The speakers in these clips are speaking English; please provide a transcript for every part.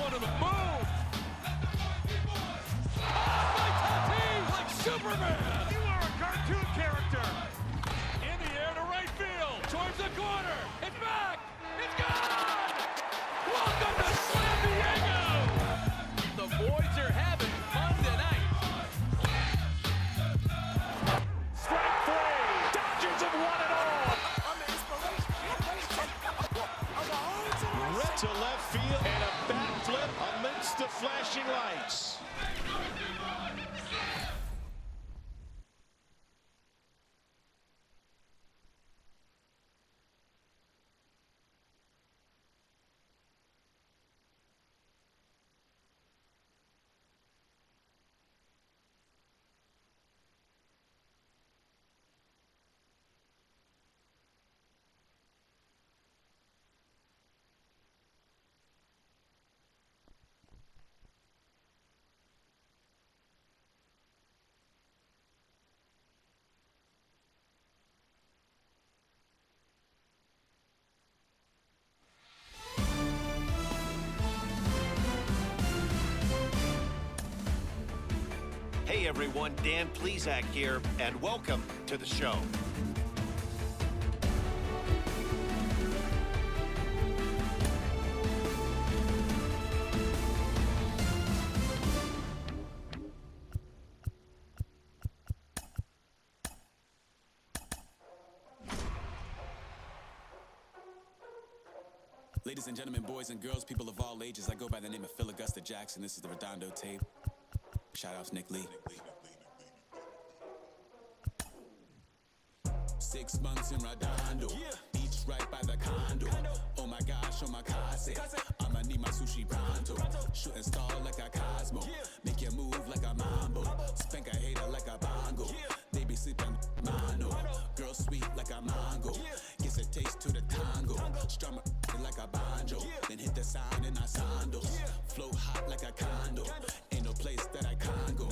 to the moon. Like Superman! You are a cartoon character! In the air to right field, towards the corner, it's back! It's gone! Welcome to San Diego! The boys are having fun tonight. Strike three! Dodgers have won it all! Right to left field and a bat flip amidst the flashing lights. Hey everyone, Dan Plesac here, and welcome to the show. Ladies and gentlemen, boys and girls, people of all ages, I go by the name of Phil Augusta Jackson. This is the Redondo tape. Shout outs Nick Lee. 6 months in Redondo, beach right by the condo. Oh my gosh, oh my casa, I'ma need my sushi pronto. Shooting star like a Cosmo, make you move like a mambo. Spank a hater like a bongo. They be sleeping mano. Girl sweet like a mango, gets a taste to the tango. Strum like a banjo, then hit the sound in our sandals. Flow hot like a condo, ain't no place that I can't go.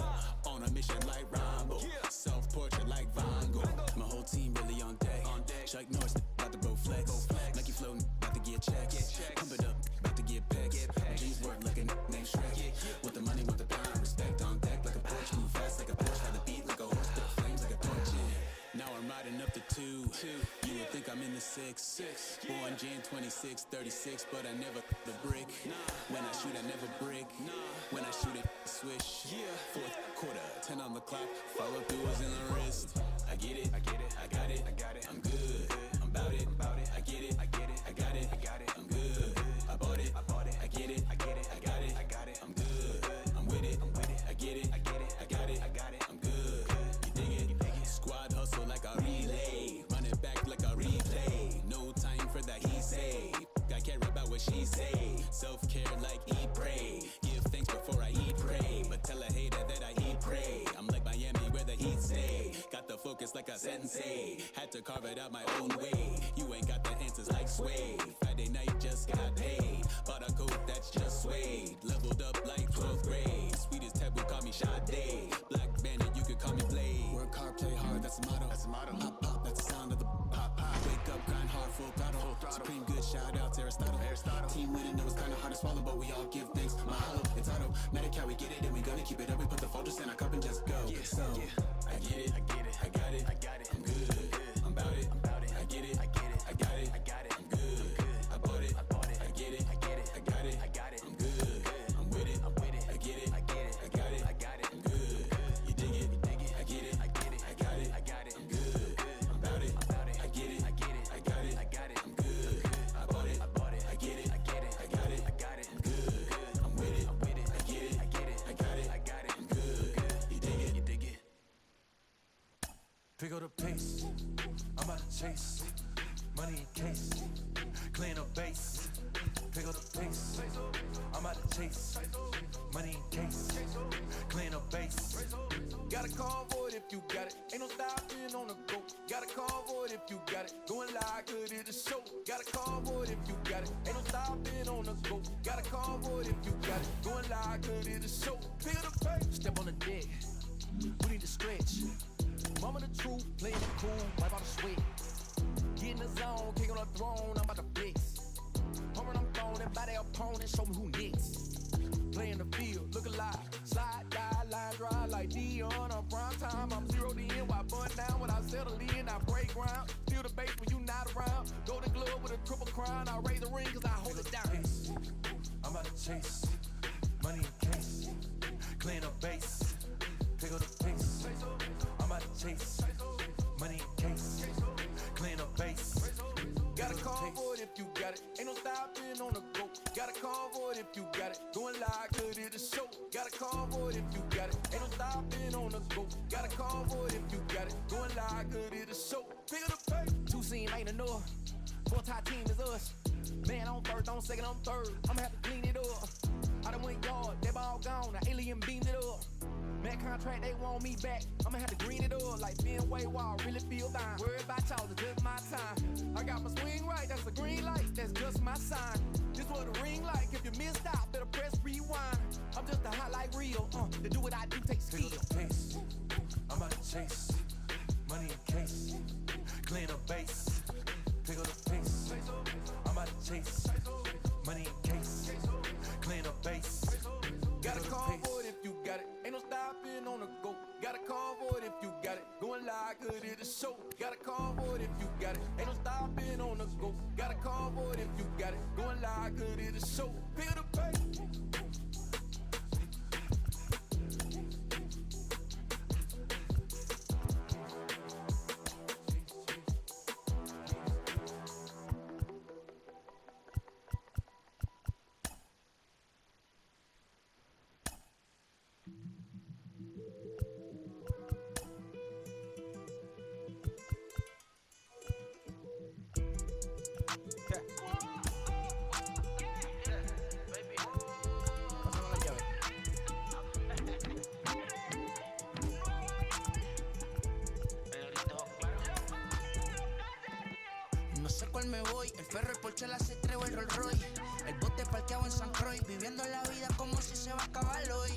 On a mission like Rambo, self-portrait like Van Gogh. My whole team really on deck. Chuck Norris about to blow flex. Nike floating, about to get checks. Pump it up, about to get pecs. My jeans work like a name Shrek. With the money, with the pound, respect on deck like a Porsche. Move fast like a Porsche, how the beat like a horse, spit flames like a torch. Now I'm riding up the 2. You would think I'm in the 6. Born Jan 26, 36, but I never the brick. When I shoot, I never brick. When I shoot it, swish. Fourth quarter, 10 on the clock. Follow throughs in the wrist. I get it, I got it, I'm good. I'm about it, I get it, I got it, I'm good. I bought it, I get it, I got it, I'm good. I'm with it, I get it, I got it, I'm good. You dig it? Squad hustle like a relay, run it back like a replay. No time for that he say. I care about what she say. Self-care like eat, pray. Give thanks before I eat, pray. But tell a hater that I eat, pray. I'm like Miami where the heat say. Got the focus like a sensei. Had to carve it out my own way. You ain't got the answers like Sway. Friday night just got paid. Bought a coat that's just suede. Leveled up like 12th grade. Sweetest taboo, call me Sade. Black bandit, you could call me Blade. Work hard, play hard, that's the motto. Pop, pop, that's the sound of the pop, pop. Wake up, grind hard, full throttle. Supreme good, shout out to Aristotle. Team winning, it was kinda hard to swallow, but we all give thanks. Mahalo, it's auto. Medical, we get it, and we gonna keep it up. We put the Folgers in our cup and just go. So, I get it, I got it, I'm good. I'm about it, I get it, I got it, I'm good. I bought it, I get it, I got it, I'm good. I'm with it, I get it, I got it, I'm good. You dig it, I get it, I got it, I'm good. I'm about it, I get it, I got it, I'm good. I bought it, I get it, I got it, I'm good. I'm with it, I get it, I got it, I'm good. You dig it? Pick up the pace, I'm about to chase. Money in case, clean up base. Pick up the pace, I'm about to chase. Money in case, clean up base. Got a convoy if you got it. Ain't no stopping on the go. Got a convoy if you got it. Going live, good at the show. Got a convoy if you got it. Ain't no stopping on the go. Got a convoy if you got it. Going live, good at the show. Pick up the pace. Step on the deck. We need to stretch. Mama the truth, playing it cool, wipe out the sweat. Get in the zone, king on the throne, I'm about to flex. Pumping, I'm throwing, and by their opponent, show me who next. playing the field, look alive. Slide, die, line drive like Dion on prime time. I'm zeroed in while bun down when I settle in. I break ground, feel the bass when you not around. Golden glove with a triple crown. I raise the ring cause I hold it down. I'm about to chase money in case, clean up base, pick up the pace. I'm about to chase money in case, clean up base. Got a call for it if you got it. Ain't no stopping on the go. Got a call for it if you got it. Going live, good it is show. Got a call for it if you got it. Ain't no stopping on the go. Got a call for it if you got it. Going live, good it is show. Pick up the pace. Two scene ain't enough. Four top team is us. Man, I'm first, I'm second, I'm third. I'ma have to clean it up. I done went yard, they ball gone. The alien beamed it up. Man contract, they want me back. I'ma have to green it up like Fenway Wall. Really feel fine. Worry about y'all, it's just my time. I got my swing right, that's a green light. That's just my sign. This what a ring like. If you missed out, better press rewind. I'm just a hot like real. To do what I do takes skill. Pick up the pace. I'm about to chase money in case, clean up base, pick up the pace. I'm about to chase money in case, clean up base. Got a call for it if you got it. Ain't no stopping on the go. Got a call for it if you got it. Going live, good it is show. Got a call for it if you got it. Ain't no stopping on the go. Got a call for it if you got it. Going live, good it is show. Pick up the pace. No sé cuál me voy, el ferro, el Porsche, la C3 o el Rolls Royce. El bote parqueado en San Croix, viviendo la vida como si se va a acabar hoy.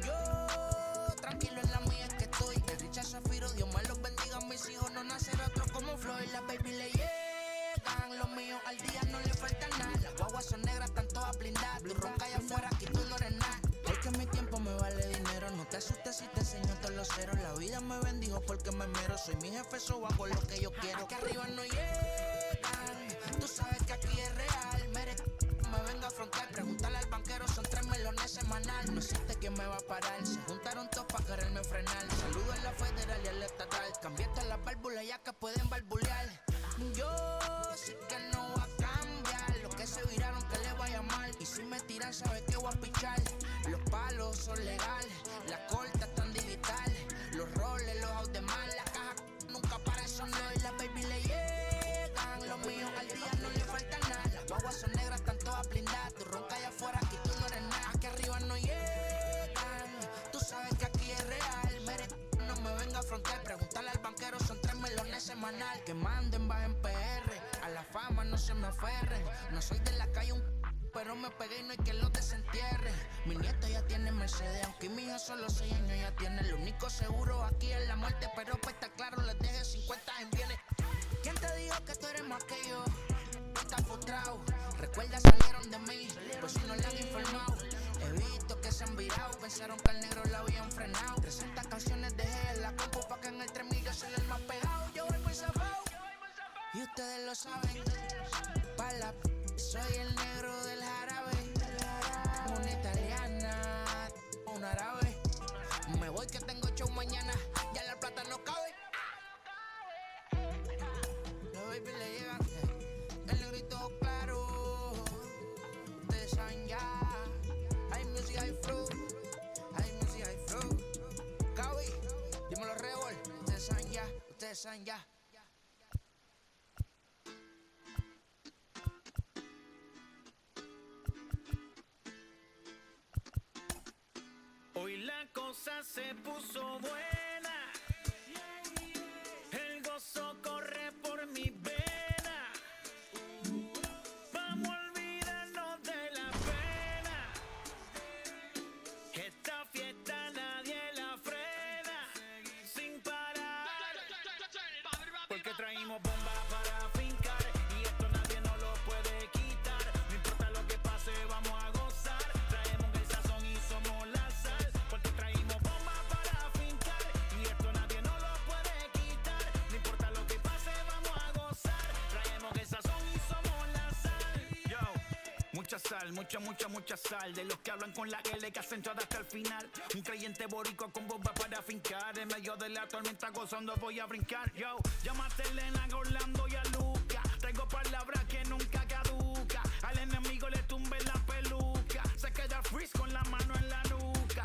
Yo, tranquilo en la mía es que estoy. El Richard Zafiro, Dios me los bendiga, mis hijos no nacerá otro como Floyd. Las baby le llegan, los míos al día no le falta nada. Las guaguas son negras, están todas blindadas. Tu ronca allá afuera, aquí tú no eres nada. Porque mi tiempo me vale dinero, no te asustes si te enseño todos los ceros. La vida me bendijo porque me mero, soy mi jefe, so hago lo que yo quiero. Aquí arriba no llegan, tú sabes que aquí es real. Me vengo a afrontar, pregúntale al banquero, son 3 melones semanal. No existe quien me va a parar, se juntaron todos para quererme frenar. Saludo en la federal y en la estatal, cambié todas las válvulas ya que pueden barbulear. Yo sé que no va a cambiar, los que se viraron que les vaya mal. Y si me tiran sabes que voy a pichar. Los palos son legales, las cortas están digitales. Los roles, los out de mal, la caja nunca para eso no. Y las baby le llegan, los míos al día no le falta nada. Las guaguas son negras, están todas blindadas. Tu ronca allá afuera, aquí tú no eres nada. Aquí arriba no llegan, tú sabes que aquí es real. No me venga a afrontar, pregúntale al banquero, son 3 melones semanal. Que manden, bajen PR, a la fama no se me aferren. No soy de la calle pero me pegué y no hay que lo desentierre. Mi nieto ya tiene Mercedes, aunque mi hija solo 6 años ya tiene. Lo único seguro aquí es la muerte, pero pues está claro, les deje 50 en bienes. ¿Quién te dijo que tú eres más que yo? Estás frustrado, recuerda salieron de mí, pues si no le han informado. He visto que se han virado, pensaron que al negro lo habían frenado. 300 canciones dejé en la compu pa' que en el 3000 yo soy el más pegado. Yo voy muy zafado, y ustedes lo saben. Pa' la soy el negro del jarabe, una italiana, un árabe. Me voy que tengo show mañana, ya la plata no cabe. Los baby le llegan, el negrito claro. Ustedes saben ya, hay music, hay flow, hay music, hay flow. Cabi, dímelo Rebol, ustedes saben ya, ustedes saben ya. Hoy la cosa se puso buena, el gozo corre por mi vena. Vamos a olvidarnos de la pena, esta fiesta nadie la frena, sin parar, porque traímos bomba para fincar, y esto nadie nos lo puede quitar. No importa lo que pase, vamos a gozar, traemos el sazón mucha sal, mucha sal. De los que hablan con la L que hacen todo hasta el final. Un creyente boricua con bomba para fincar. En medio de la tormenta gozando voy a brincar. Yo, llámate a Elena, a Orlando y a Luca. Traigo palabras que nunca caduca. Al enemigo le tumbe la peluca. Se queda freeze con la mano en la nuca.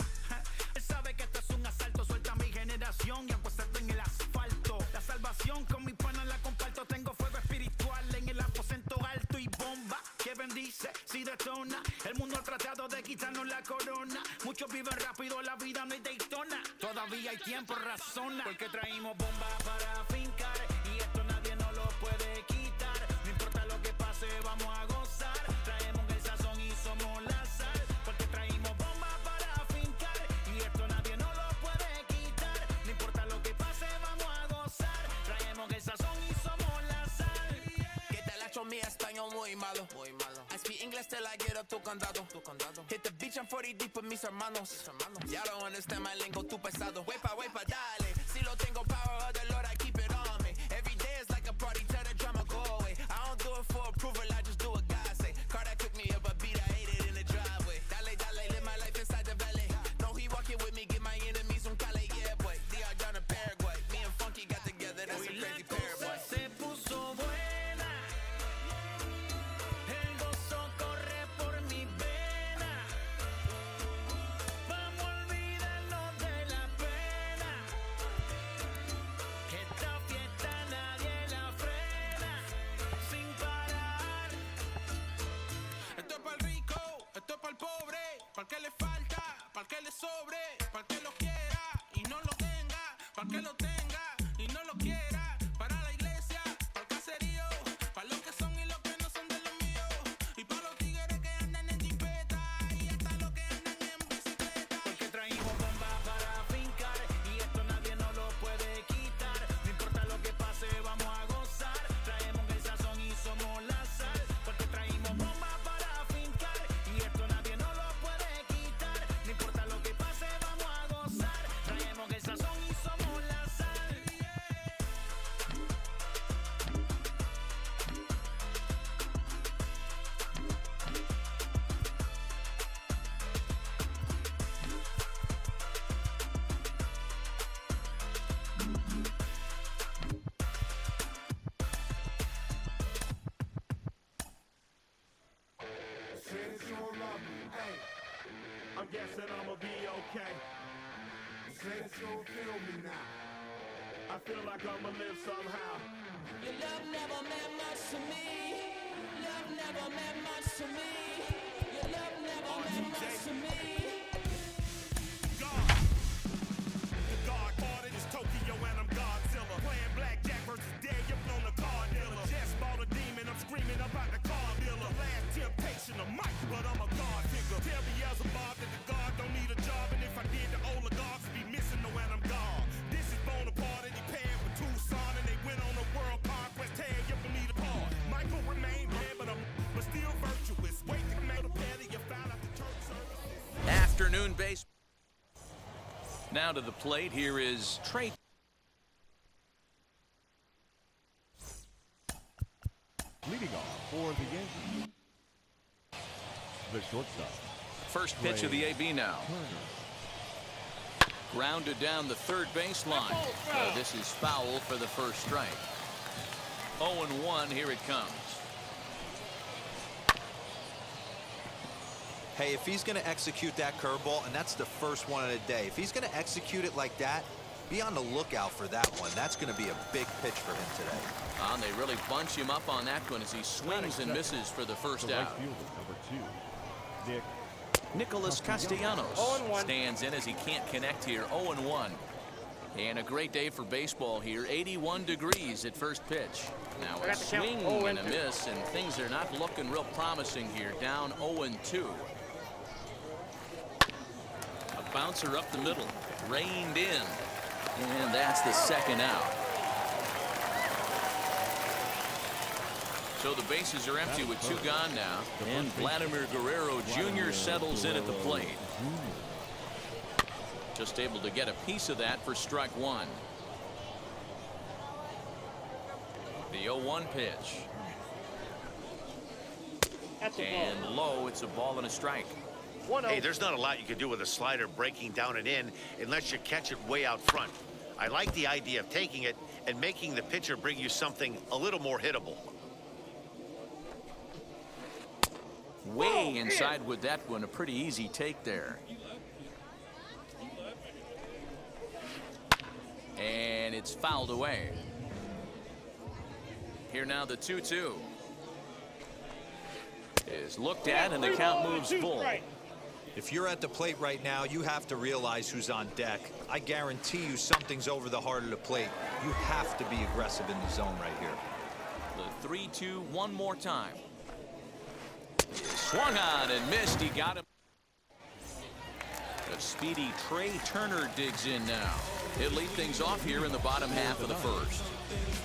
Él sabe que esto es un asalto. Suelta mi generación y apuéstate en el asfalto. La salvación con mi pana la comparto. Tengo fuego espiritual en el aposento alto y bomba que bendice si detona. El mundo ha tratado de quitarnos la corona. Muchos viven rápido, la vida no hay Daytona. Todavía hay tiempo, razona. Porque traímos bomba para fincar. Y esto nadie nos lo puede quitar. No importa lo que pase, vamos a gozar. Traemos el sazón y somos la sal. Porque traímos bomba para fincar. Y esto nadie nos lo puede quitar. No importa lo que pase, vamos a gozar. Traemos el sazón y somos la sal. Que te la echo mi español muy malo. I speak English till I get up tu condado. Hit the beach and 40 deep with mis hermanos. Ya don't understand my lingo, tu pesado. Wepa, dale. Si lo tengo power of the Lord, I keep it on me. Every day is like a party, tell the drama go away. I don't do it for approval, I just do what God say. Car that cooked me up a beat, I ate it in the driveway. Dale, live my life inside the valley. No, he walking with me, get my enemies un cale, yeah, boy. DR down in Paraguay. Me and Funky got together, that's a crazy pair, boy. Se puso buena. El gozo corre por mi vena. Vamos a olvidarnos de la pena. Esta fiesta nadie la frena. Sin parar. Esto es para el rico, esto es para el pobre, para el que le falta, para el que le sobre, para el que lo quiera y no lo tenga, para el que lo tenga y no lo quiera, para la iglesia, para el caserío, para los que son y los que no son de los míos, y para los tigres que andan en jipeta y hasta los que andan en bicicleta. Porque traímos bomba para fincar. Y esto nadie nos lo puede quitar. No importa lo que pase, vamos a gozar. Traemos el sazón y somos la sal. Porque traímos bomba para fincar. Y esto nadie nos lo puede quitar. No importa lo que pase, vamos a gozar. Traemos el sazón y somos la sal. I'm guessing I'ma be okay. Feel me now. I feel like I'ma live somehow. Your love never meant much to me. Love never meant much to me. Your love never meant much to me. God. The God parted is Tokyo and I'm Godzilla. Playing blackjack versus dead, you're on the card dealer. Just bought a demon, I'm screaming about the car dealer. Last temptation of Mike, but I'm a God figure. Tell Beelzebub that the God don't need a job, and if I did, the oligarchs would be missing the when I'm gone. This is Bonaparte and he paired with Tucson, and they went on a world conquest. Tear you for me to part. Michael remained dead, but still virtuous. Wait to make a petty, you found out the church services. Afternoon base. Now to the plate, here is Trey. Leading off for the Yankees, the shortstop. First pitch of the AB now. Grounded down the third baseline. This is foul for the first strike. 0-1, here it comes. Hey, if he's going to execute that curveball, and that's the first one of the day, if he's going to execute it like that, be on the lookout for that one. That's going to be a big pitch for him today. And they really bunch him up on that one as he swings and misses for the first The right out. fielder, number 2, Nicholas Castellanos stands in as he can't connect here. 0-1. And a great day for baseball here. 81 degrees at first pitch. Now a swing and a miss, and things are not looking real promising here. Down 0-2. A bouncer up the middle. Reined in. And that's the second out. So the bases are empty with two gone now. And Vladimir Guerrero Jr. settles in at the plate. Just able to get a piece of that for strike one. The 0-1 pitch. And low, it's a ball and a strike. Hey, there's not a lot you can do with a slider breaking down and in unless you catch it way out front. I like the idea of taking it and making the pitcher bring you something a little more hittable. Way inside with that one, a pretty easy take there. And it's fouled away. Here now the 2-2 is looked at and the count moves full. If you're at the plate right now, you have to realize who's on deck. I guarantee you something's over the heart of the plate. You have to be aggressive in the zone right here. The 3-2 one more time. Swung on and missed. He got him. The speedy Trey Turner digs in now. He'll lead things off here in the bottom half of the first.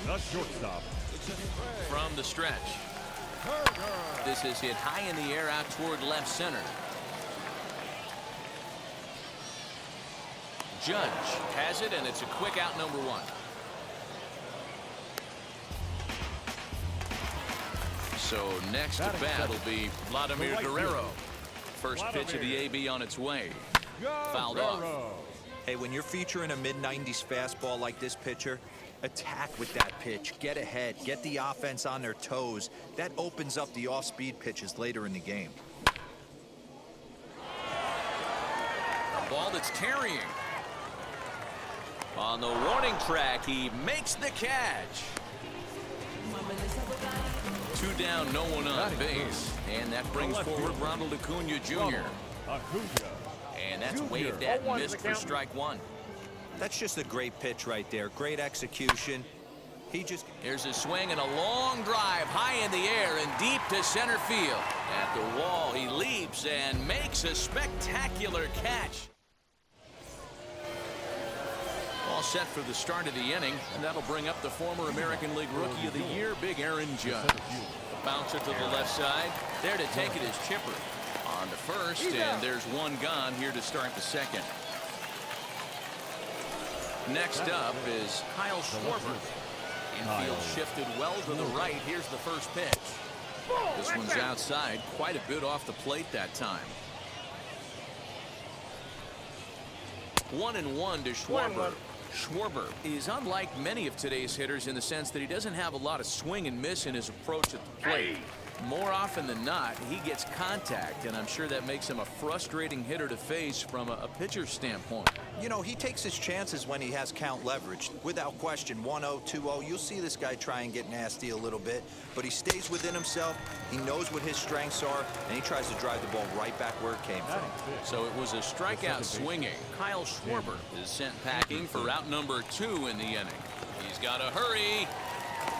The shortstop. From the stretch. This is hit high in the air out toward left center. Judge has it, and it's a quick out, number one. So next to bat will be Vladimir Guerrero. First pitch of the AB on its way. Fouled off. Hey, when you're featuring a mid-90s fastball like this pitcher, attack with that pitch. Get ahead. Get the offense on their toes. That opens up the off-speed pitches later in the game. A ball that's carrying. On the warning track, he makes the catch. 2 down, no one on base. And that brings forward Ronald Acuna Jr. And that's waved at and missed for strike one. That's just a great pitch right there. Great execution. Here's a swing and a long drive high in the air and deep to center field. At the wall, he leaps and makes a spectacular catch. All set for the start of the inning, and that'll bring up the former American League Rookie of the Year, Big Aaron Judge. Bouncer to the left side. There to take it is Chipper. On to first, and there's one gone here to start the second. Next up is Kyle Schwarber. Infield shifted well to the right. Here's the first pitch. This one's outside, quite a bit off the plate that time. 1-1 to Schwarber. Schwarber is unlike many of today's hitters in the sense that he doesn't have a lot of swing and miss in his approach at the plate. More often than not, he gets contact, and I'm sure that makes him a frustrating hitter to face from a pitcher's standpoint. You know, he takes his chances when he has count leverage. Without question, 1-0, 2-0, you'll see this guy try and get nasty a little bit, but he stays within himself. He knows what his strengths are, and he tries to drive the ball right back where it came from. So it was a strikeout swinging. Kyle Schwarber is sent packing for out number 2 in the inning. He's got to hurry.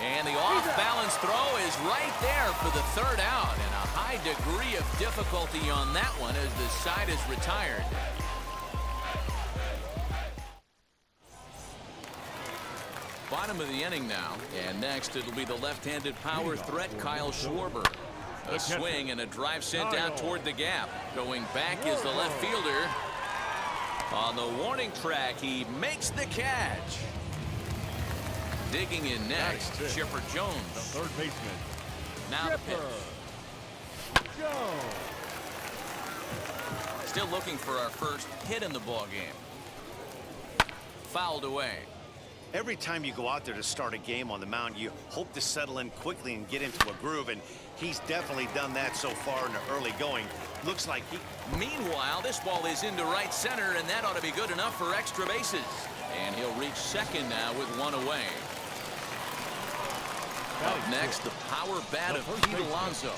And the off-balance throw is right there for the third out, and a high degree of difficulty on that one as the side is retired. Bottom of the inning now, and next it'll be the left-handed power threat Kyle Schwarber. A swing and a drive sent out toward the gap. Going back is the left fielder. On the warning track, he makes the catch. Digging in next, Chipper Jones. The third baseman. Now the pitch. Jones. Still looking for our first hit in the ball game. Fouled away. Every time you go out there to start a game on the mound, you hope to settle in quickly and get into a groove, and he's definitely done that so far in the early going. Looks like he... Meanwhile, this ball is into right center, and that ought to be good enough for extra bases. And he'll reach second now with one away. Up next, the power bat of Pete Alonso.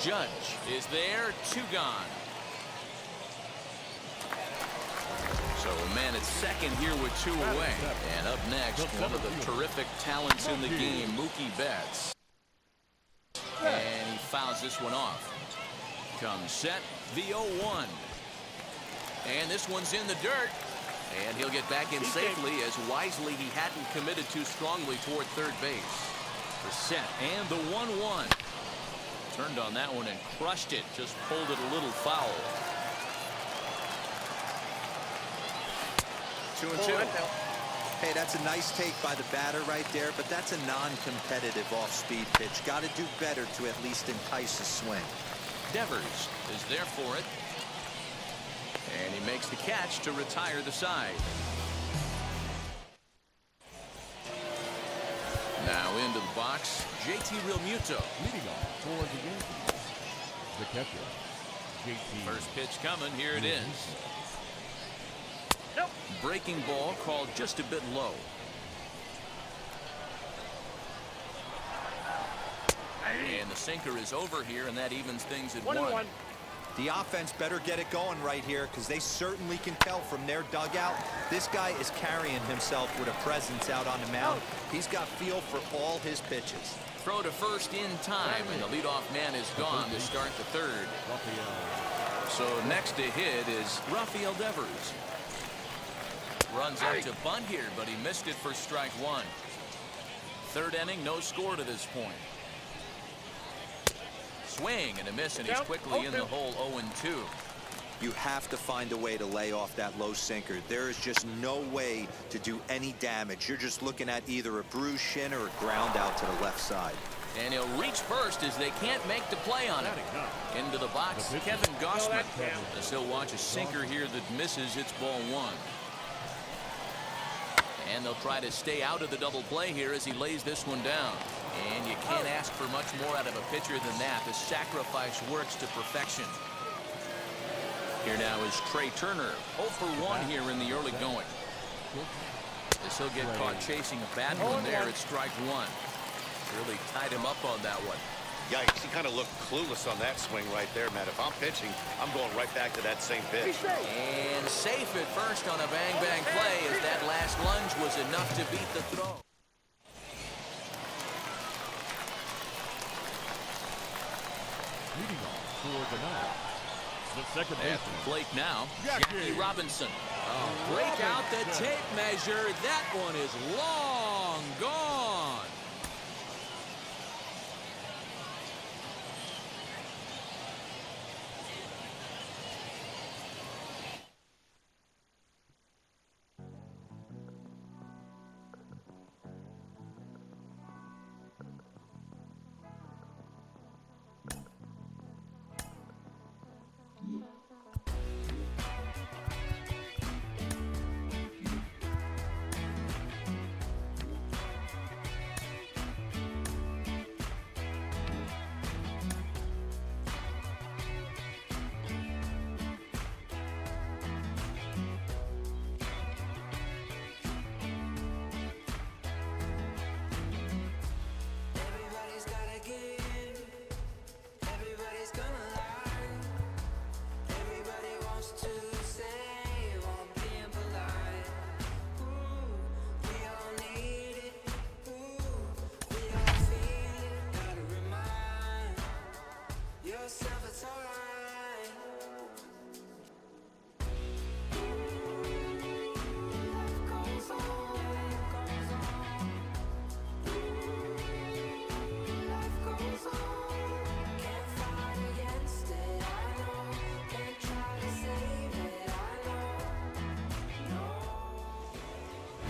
Judge is there, 2 gone. So a man at second here with 2 away. And up next, one of the terrific talents in the game, Mookie Betts. And he fouls this one off. Comes set, the 0-1. And this one's in the dirt. And he'll get back in safely as wisely he hadn't committed too strongly toward third base. The set and the 1-1. Turned on that one and crushed it. Just pulled it a little foul. 2-2. Hey, that's a nice take by the batter right there, but that's a non-competitive off-speed pitch. Got to do better to at least entice a swing. Devers is there for it. And he makes the catch to retire the side. Now into the box, JT Realmuto. Leading off for the Yankees, the catcher, JT. First pitch coming. Here it is. Nope. Breaking ball called just a bit low. And the sinker is over here, and that evens things at 1-1. The offense better get it going right here, because they certainly can tell from their dugout this guy is carrying himself with a presence out on the mound. He's got feel for all his pitches. Throw to first in time, and the leadoff man is gone to start the third. So next to hit is Rafael Devers. Runs out to bunt here, but he missed it for strike one. Third inning, no score to this point. Swing and a miss, and he's quickly in the hole. 0-2. You have to find a way to lay off that low sinker. There is just no way to do any damage. You're just looking at either a bruised shin or a ground out to the left side. And he'll reach first as they can't make the play on it. Into the box, Kevin Gossman. As he'll watch a sinker here that misses. It's ball one. And they'll try to stay out of the double play here as he lays this one down. And you can't ask for much more out of a pitcher than that. The sacrifice works to perfection. Here now is Trey Turner. 0 for 1 here in the early going. As he'll get caught chasing a bad one there at strike one. Really tied him up on that one. Yikes, he kind of looked clueless on that swing right there, Matt. If I'm pitching, I'm going right back to that same pitch. And safe at first on a bang-bang play as that last lunge was enough to beat the throw. Leading off for the night, the second At the plate now, Jackie Robinson. Break out the tape measure. That one is long gone.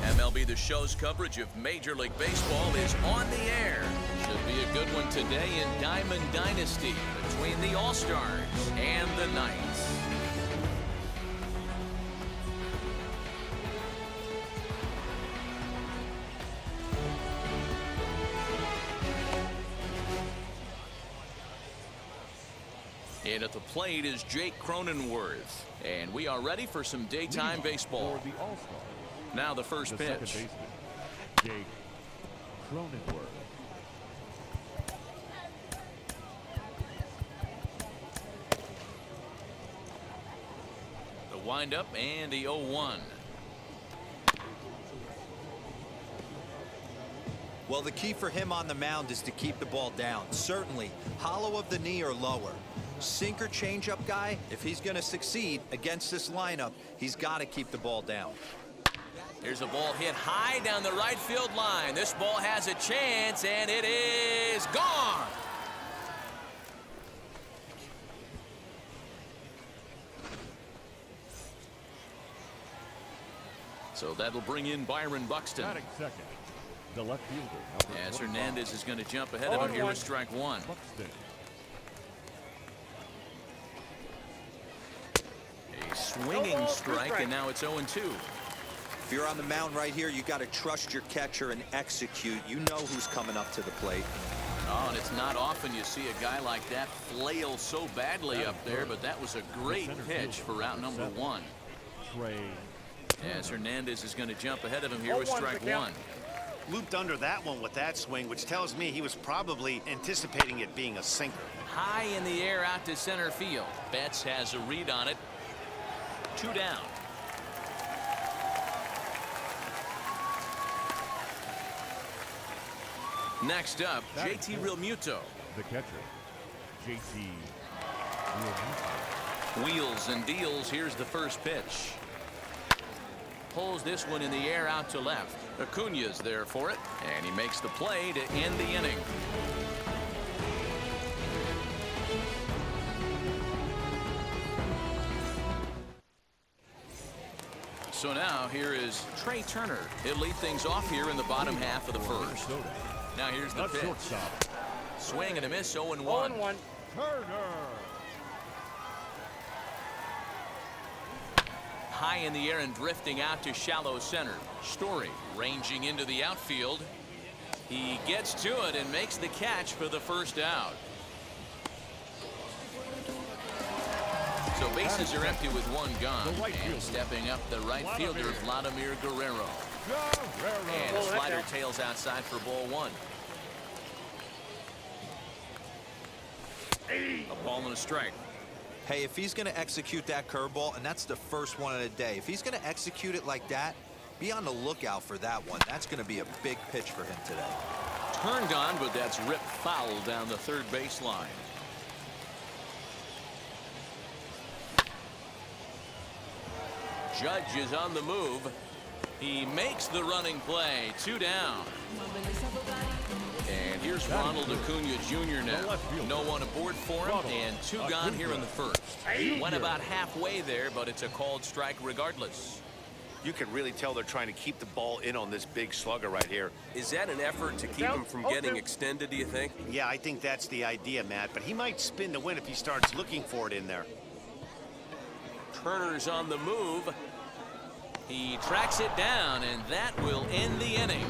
MLB The Show's coverage of Major League Baseball is on the air. Should be a good one today in Diamond Dynasty between the All-Stars and the Knights. And at the plate is Jake Cronenworth. And we are ready for some daytime baseball. For the All-Star, Now the first the second pitch. baseman, Jake Cronenworth. The windup and the 0-1. Well, the key for him on the mound is to keep the ball down. Certainly, hollow of the knee or lower. Sinker changeup guy, if he's going to succeed against this lineup, he's got to keep the ball down. Here's a ball hit high down the right field line. This ball has a chance, and it is gone. So that'll bring in Byron Buxton. Batting second, the left fielder. As Hernandez is going to jump ahead of him here with strike one. Buxton. A swinging strike, and now it's 0-2. If you're on the mound right here, you got to trust your catcher and execute. You know who's coming up to the plate. Oh, and it's not often you see a guy like that flail so badly up there, but that was a great pitch for out number one. As Hernandez is going to jump ahead of him here with strike one. Looped under that one with that swing, which tells me he was probably anticipating it being a sinker. High in the air out to center field. Betts has a read on it. 2 down. Next up, JT Realmuto. The catcher, JT Realmuto. Wheels and deals. Here's the first pitch. Pulls this one in the air out to left. Acuña's there for it, and he makes the play to end the inning. So now here is Trey Turner. He'll lead things off here in the bottom half of the first. Now here's the pitch. Swing and a miss, 0-1. 0-1. Turner. High in the air and drifting out to shallow center. Story ranging into the outfield. He gets to it and makes the catch for the first out. So bases are empty with one gone. And stepping up the right fielder, Vladimir Guerrero. And the slider tails outside for ball one. A ball and a strike. Hey, if he's going to execute that curveball, and that's the first one of the day, if he's going to execute it like that, be on the lookout for that one. That's going to be a big pitch for him today. Turned on, but that's ripped foul down the third baseline. Judge is on the move. He makes the running play. 2 down. And here's Ronald Acuña Jr. now. No one aboard for him, and 2 gone here in the first. He went about halfway there, but it's a called strike regardless. You can really tell they're trying to keep the ball in on this big slugger right here. Is that an effort to keep him from getting extended, do you think? Yeah, I think that's the idea, Matt, but he might spin the win if he starts looking for it in there. Turner's on the move. He tracks it down, and that will end the inning.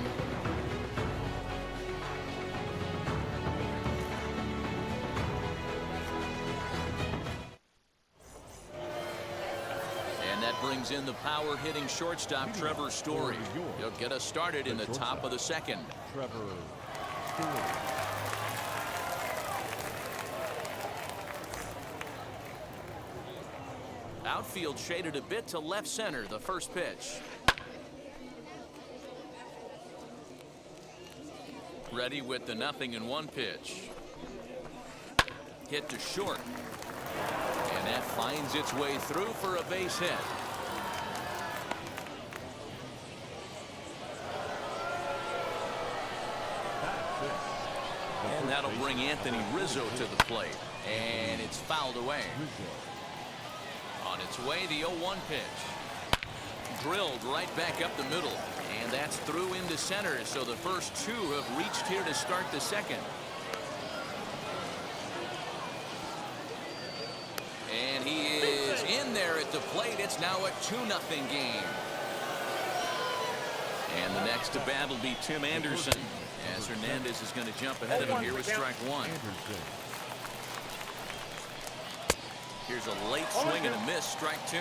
And that brings in the power-hitting shortstop, Trevor Story. He'll get us started in the top of the second. Trevor Story. Outfield shaded a bit to left center, the first pitch. Ready with the 0-1 pitch. Hit to short. And that finds its way through for a base hit. And that'll bring Anthony Rizzo to the plate. And it's fouled away. On its way, the 0-1 pitch. Drilled right back up the middle. And that's through into center. So the first 2 have reached here to start the second. And he is in there at the plate. It's now a 2-0 game. And the next to bat will be Tim Anderson. As Hernandez is going to jump ahead of him here with strike one. Here's a late swing and a miss, strike 2.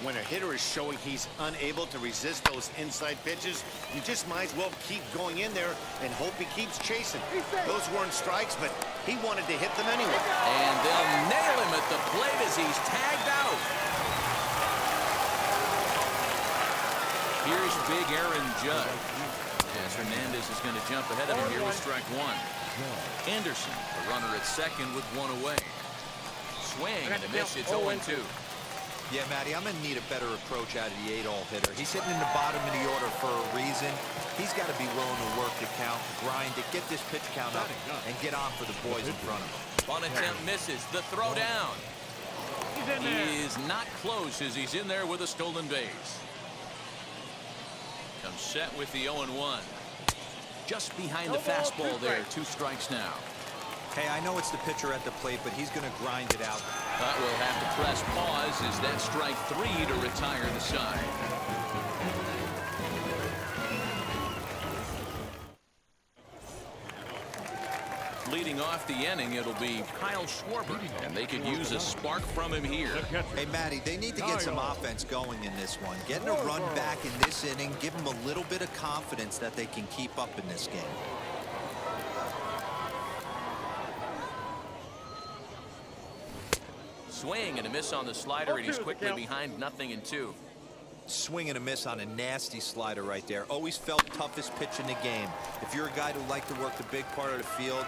When a hitter is showing he's unable to resist those inside pitches, you just might as well keep going in there and hope he keeps chasing. Those weren't strikes, but he wanted to hit them anyway. And they'll nail him at the plate as he's tagged out. Here's big Aaron Judge. As Hernandez is going to jump ahead of him here with strike 1. Anderson, the runner at second with 1 away. Swing and a miss. It's 0-2. Yeah, Matty, I'm going to need a better approach out of the 8-all hitter. He's hitting in the bottom of the order for a reason. He's got to be willing to work the count, grind it, get this pitch count up, and get on for the boys in front of him. One attempt misses. The throw down. He is not close as he's in there with a stolen base. set with the 0-1. Just behind the fastball there. 2 strikes now. Hey, I know it's the pitcher at the plate, but he's going to grind it out. But we'll have to press pause. Is that strike 3 to retire the side? Leading off the inning, it'll be Kyle Schwarber, and they could use a spark from him here. Hey, Matty, they need to get some offense going in this one. Getting a run back in this inning, give them a little bit of confidence that they can keep up in this game. Swing and a miss on the slider, and he's quickly behind 0-2. Swing and a miss on a nasty slider right there. Always felt toughest pitch in the game. If you're a guy who liked to work the big part of the field,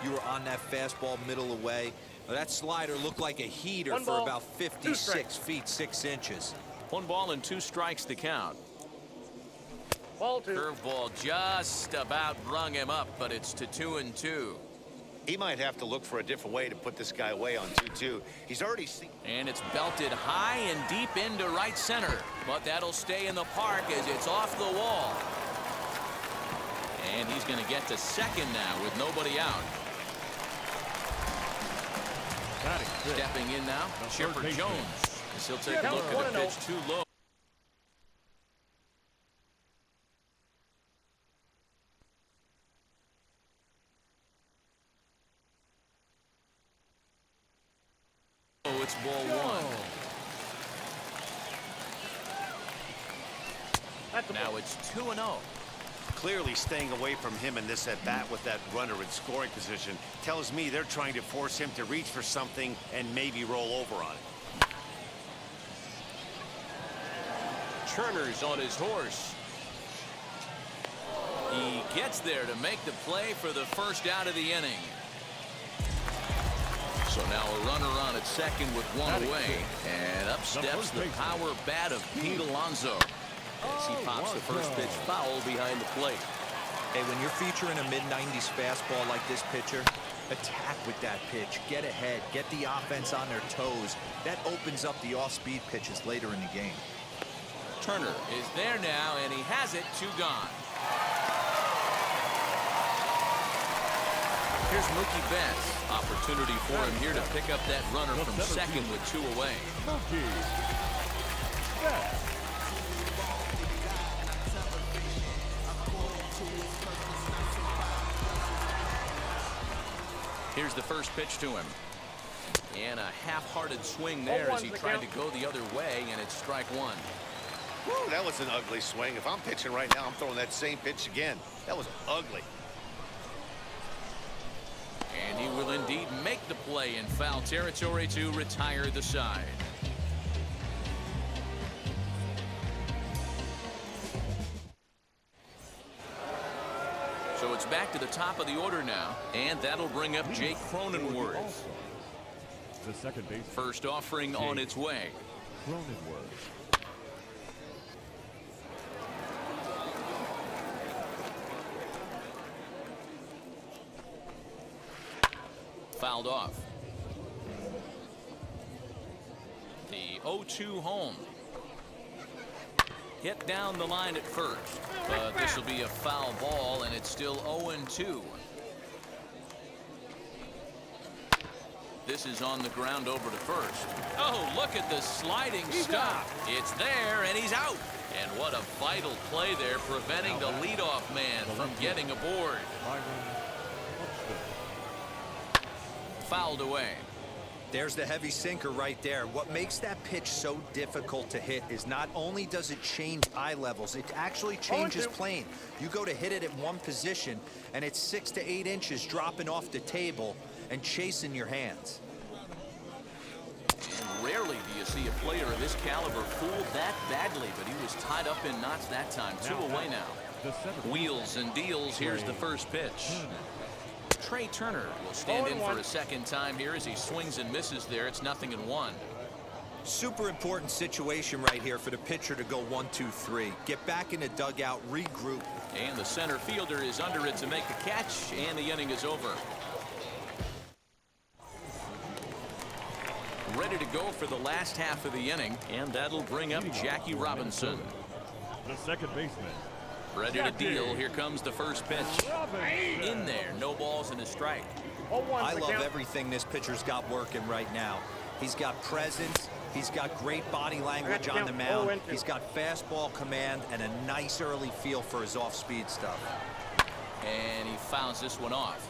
you were on that fastball middle away. Well, that slider looked like a heater for about 56 feet 6 inches. 1 ball and 2 strikes to count. Ball 2. Curveball just about brung him up, but it's to 2-2. He might have to look for a different way to put this guy away on 2-2. He's already seen. And it's belted high and deep into right center. But that'll stay in the park as it's off the wall. And he's going to get to second now with nobody out. Stepping in now, Chipper Jones. As he'll take a look at the pitch too low. Oh, it's ball 1. Now it's 2-0. Clearly staying away from him in this at-bat with that runner in scoring position tells me they're trying to force him to reach for something and maybe roll over on it. Turner's on his horse. He gets there to make the play for the first out of the inning. So now a runner on at second with 1 away. And up steps the power bat of Pete Alonso as he pops the first pitch foul behind the plate. Hey, when you're featuring a mid-90s fastball like this pitcher, attack with that pitch. Get ahead. Get the offense on their toes. That opens up the off-speed pitches later in the game. Turner is there now, and he has it. 2 gone. Here's Mookie Betts. Opportunity for him here to pick up that runner from second with 2 away. Here's the first pitch to him. And a half-hearted swing there as he tried to go the other way, and it's strike 1. Woo, that was an ugly swing. If I'm pitching right now, I'm throwing that same pitch again. That was ugly. And he will indeed make the play in foul territory to retire the side. So it's back to the top of the order now, and that'll bring up Jake Cronenworth. The second base. First offering on its way. Cronenworth. Fouled off. The 0-2 home. Hit down the line at first, but this will be a foul ball, and it's still 0-2. This is on the ground over to first. Oh, look at the sliding stop. It's there, and he's out. And what a vital play there, preventing the leadoff man from getting aboard. Fouled away. There's the heavy sinker right there. What makes that pitch so difficult to hit is not only does it change eye levels, it actually changes plane. You go to hit it at one position, and it's 6 to 8 inches dropping off the table and chasing your hands. And rarely do you see a player of this caliber fooled that badly, but he was tied up in knots that time. 2 away now. Wheels and deals. Here's the first pitch. Trey Turner will stand in for a second time here as he swings and misses there. It's 0-1. Super important situation right here for the pitcher to go 1-2-3. Get back in the dugout, regroup. And the center fielder is under it to make the catch, and the inning is over. Ready to go for the last half of the inning, and that'll bring up Jackie Robinson. The second baseman, Ready to deal. Here comes the first pitch. In there. No balls and a strike. I love everything this pitcher's got working right now. He's got presence. He's got great body language on the mound. He's got fastball command and a nice early feel for his off-speed stuff. And he fouls this one off.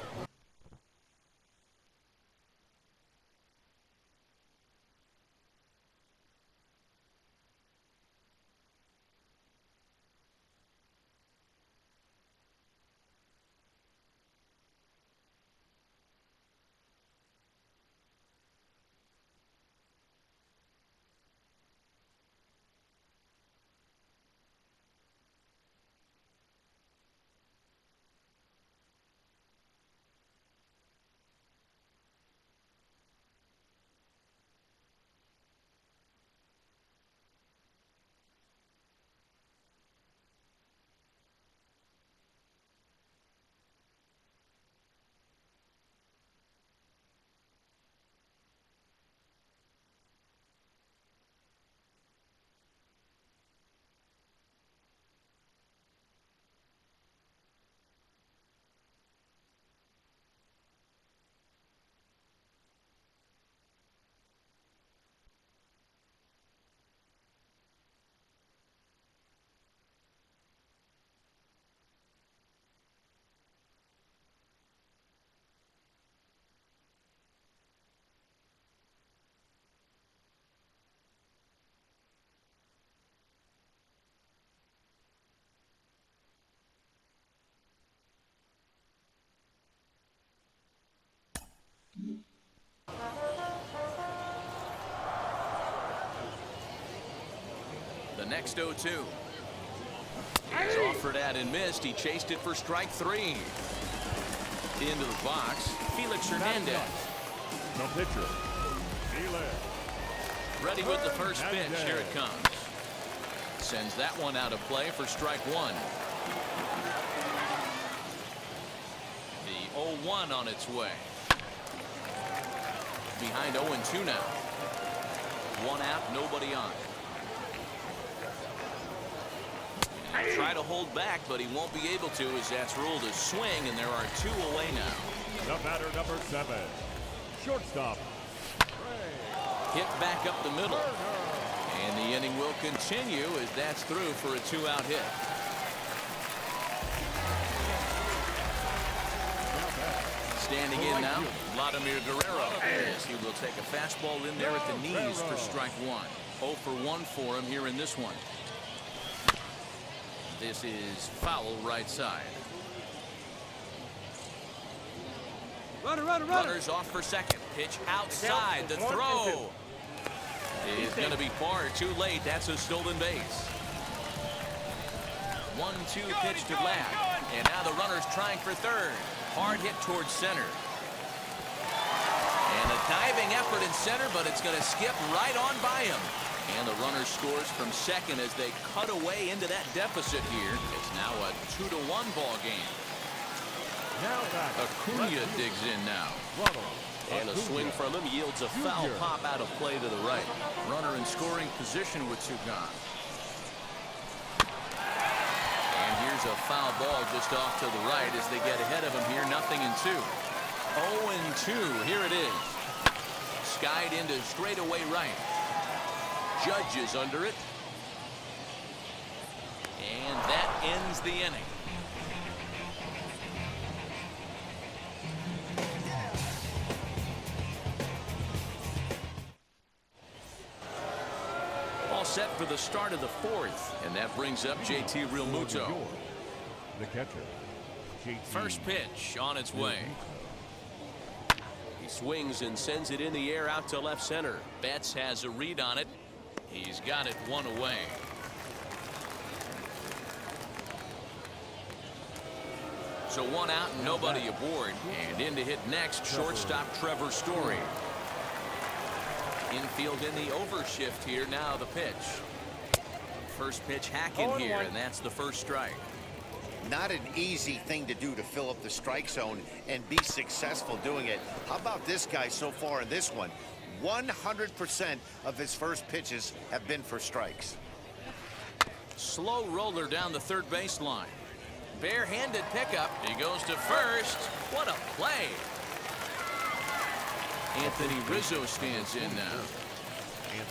The next 0-2. He's offered at and missed. He chased it for strike 3. Into the box, Felix Hernandez. No pitcher. Ready with the first pitch. Here it comes. Sends that one out of play for strike 1. The 0-1 on its way. Behind 0-2 now. 1 out, nobody on. Try to hold back, but he won't be able to, as that's ruled a swing, and there are 2 away now. The batter, number 7, shortstop. Hit back up the middle. And the inning will continue as that's through for a 2-out hit. Standing in now, Vladimir Guerrero. Yes, he will take a fastball in there at the knees for strike 1. 0 for 1 for him here in this one. This is foul right side. Runners off for second. Pitch outside. The throw is going to be far too late. That's a stolen base. 1-2 pitch to Vlad. And now the runner's trying for third. Hard hit towards center. And a diving effort in center, but it's going to skip right on by him. And the runner scores from second as they cut away into that deficit here. It's now a 2-1 ball game. Acuna digs in now. And a swing from him yields a foul pop out of play to the right. Runner in scoring position with 2 gone. And here's a foul ball just off to the right as they get ahead of him here. 0-2. 0-2. Here it is. Skied into straightaway right. Judge is under it. And that ends the inning. All set for the start of the 4th. And that brings up JT Realmuto. The catcher. JT. First pitch on its way. He swings and sends it in the air out to left center. Betts has a read on it. He's got it 1 away. So 1 out and nobody aboard. And in to hit next, shortstop Trevor Story. Infield in the overshift here. Now the pitch. First pitch hack in here, and that's the first strike. Not an easy thing to do to fill up the strike zone and be successful doing it. How about this guy so far in this one? 100% of his first pitches have been for strikes. slow roller down the third baseline. Barehanded pickup. He goes to first. What a play. Anthony Rizzo stands in now.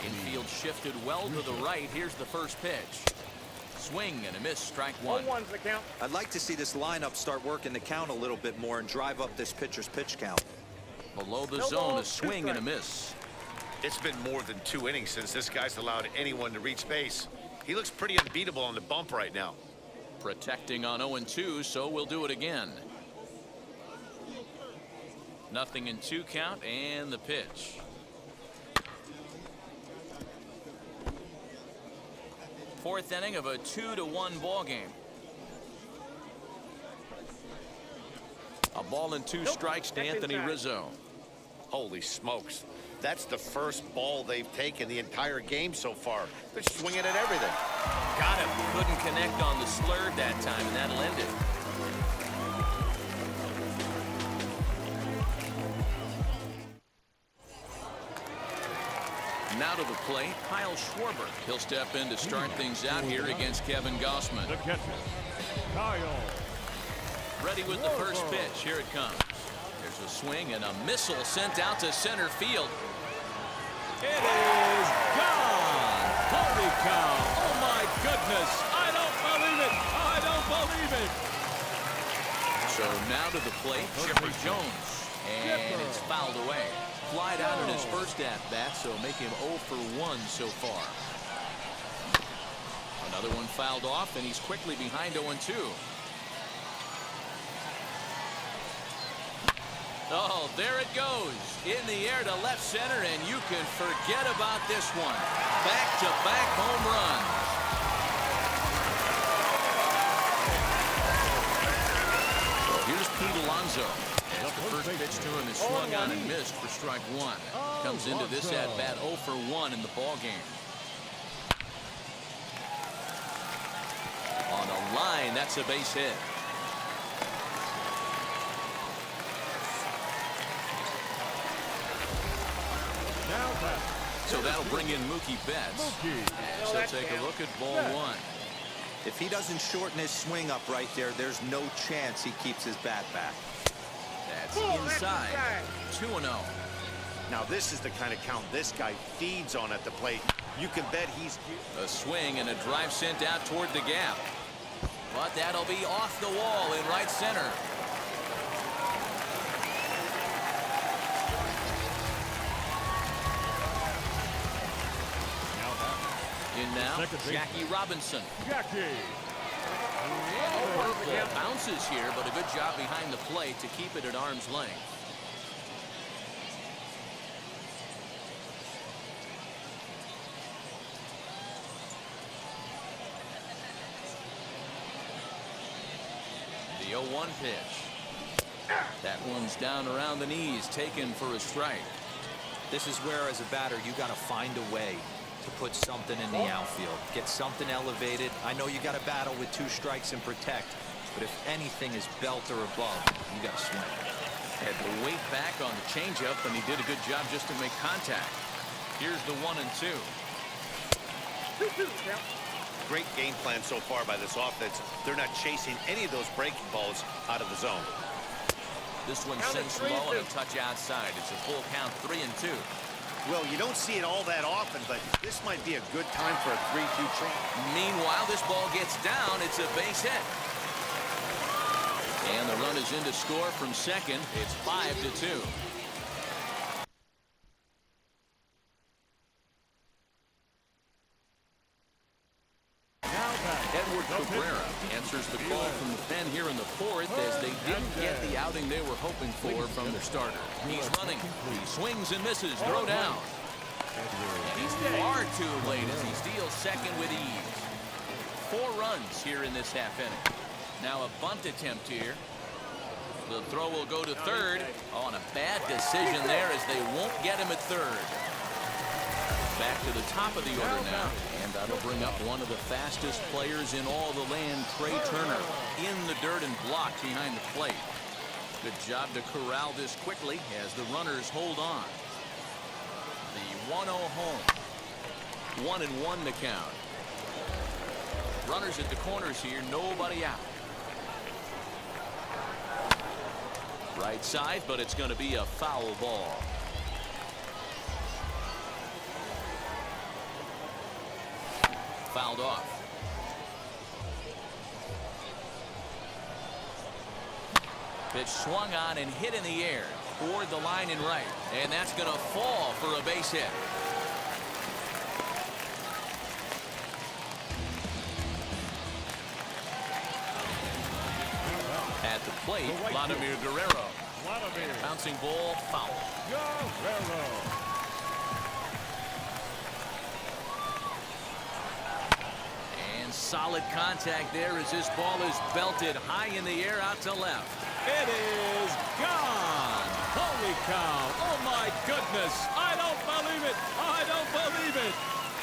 Infield shifted well to the right. Here's the first pitch. Swing and a miss, strike one. 0-1's the count. I'd like to see this lineup start working the count a little bit more and drive up this pitcher's pitch count. Below the zone, a swing and a miss. It's been more than 2 innings since this guy's allowed anyone to reach base. He looks pretty unbeatable on the bump right now. Protecting on 0-2, so we'll do it again. 0-2 count and the pitch. Fourth inning of a 2-1 ball game. A ball and 2 strikes to Anthony Rizzo. Holy smokes. That's the first ball they've taken the entire game so far. They're swinging at everything. Got him. Couldn't connect on the slurve that time, and that'll end it. Now to the plate, Kyle Schwarber. He'll step in to start things out here against Kevin Gossman. The catcher, Kyle. Ready with the first pitch. Here it comes. There's a swing and a missile sent out to center field. It is gone. Holy cow. Oh, my goodness. I don't believe it. I don't believe it. So now to the plate, Chipper Jones. And it's fouled away. Flied out in his first at-bat, so make him 0 for 1 so far. Another one fouled off, and he's quickly behind 0-2. Oh, there it goes. In the air to left center, and you can forget about this one. Back-to-back home runs. Well, here's Pete Alonso. As the first pitch to him is swung on and missed for strike one. Comes into this at-bat 0 for 1 in the ball game. On a line, that's a base hit. So that'll bring in Mookie Betts. As he'll take a look at ball one. If he doesn't shorten his swing up right there, there's no chance he keeps his bat back. That's inside. 2-0. Now this is the kind of count this guy feeds on at the plate. You can bet he's... A swing and a drive sent out toward the gap. But that'll be off the wall in right center. In now, Jackie Robinson. Curveball bounces here, but a good job behind the plate to keep it at arm's length. The 0-1 pitch. That one's down around the knees, taken for a strike. This is where, as a batter, you got to find a way to put something in the outfield, get something elevated. I know you got to battle with 2 strikes and protect, but if anything is belt or above, you got to swing. Had to wait back on the changeup, and he did a good job just to make contact. Here's the 1-2. Great game plan so far by this offense. They're not chasing any of those breaking balls out of the zone. This one sinks low and a touch outside. It's a full count, 3-2. Well, you don't see it all that often, but this might be a good time for a 3-2 change. Meanwhile, this ball gets down. It's a base hit. And the run is in to score from second. It's 5-2. Edward Cabrera answers the call from the pen here in the fourth as they didn't get the outing they were hoping for from their starter. He's running. He swings and misses. Throw down. And he's far too late as he steals second with ease. 4 runs here in this half inning. Now a bunt attempt here. The throw will go to third. Oh, and a bad decision there as they won't get him at third. Back to the top of the order now, and that'll bring up one of the fastest players in all the land, Trey Turner, in the dirt and blocked behind the plate. Good job to corral this quickly as the runners hold on. The 1-0 home. 1-1 to count. Runners at the corners here, nobody out. Right side, but it's going to be a foul ball. Fouled off. Pitch swung on and hit in the air toward the line and right, and that's going to fall for a base hit. At the plate, Vladimir Guerrero. Bouncing ball, foul. Guerrero. Solid contact there as this ball is belted high in the air out to left. It is gone. Holy cow. Oh, my goodness. I don't believe it. I don't believe it.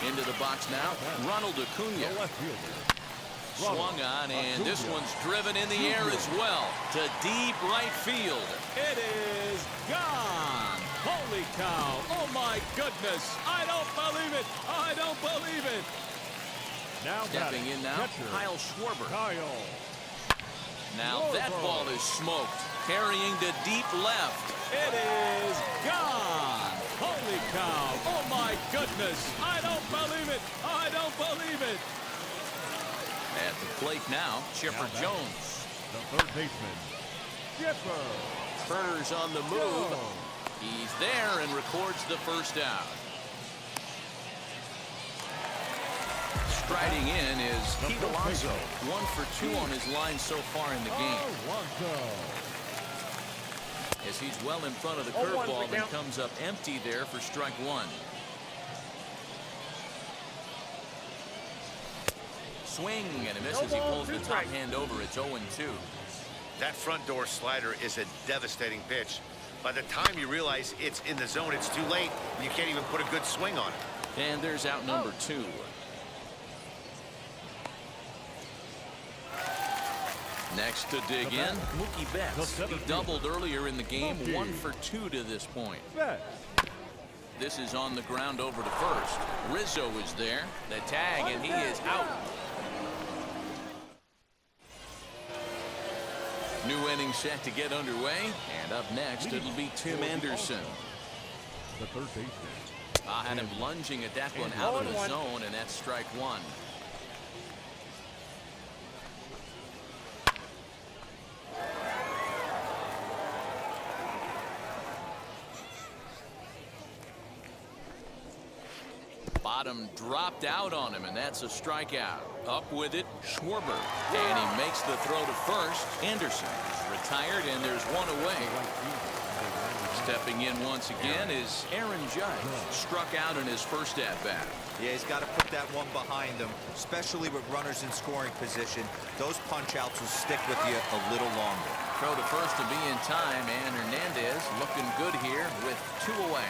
Into the box now, Ronald Acuna. Swung on, and this one's driven in the air as well to deep right field. It is gone. Holy cow. Oh, my goodness. I don't believe it. I don't believe it. Now stepping in now, Kyle Schwarber. Now Schwarber. That ball is smoked, carrying to deep left. It is gone. Holy cow. Oh, my goodness. I don't believe it. I don't believe it. At the plate now, Chipper Jones. The third baseman, Chipper. Turner's on the move. He's there and records the first out. Striding in is Pete Alonso. 1 for 2 on his line so far in the game. As he's well in front of the curveball and comes up empty there for strike one. Swing and a miss as he pulls the top hand over. It's 0-2. That front door slider is a devastating pitch. By the time you realize it's in the zone, it's too late. You can't even put a good swing on it. And there's out number 2. Next to dig in, Mookie Betts. He doubled earlier in the game, 1 for 2 to this point. This is on the ground over to first. Rizzo is there. The tag, and he is out. New inning set to get underway. And up next, it'll be Tim Anderson. The third baseman. And him lunging at that one out of the zone, and that's strike one. Bottom dropped out on him, and that's a strikeout. Up with it, Schwarber. And he makes the throw to first. Anderson is retired, and there's one away. Stepping in once again is Aaron Judge. Struck out in his first at-bat. Yeah, he's got to put that one behind him, especially with runners in scoring position. Those punch-outs will stick with you a little longer. Throw to first to be in time, and Hernandez looking good here with 2 away.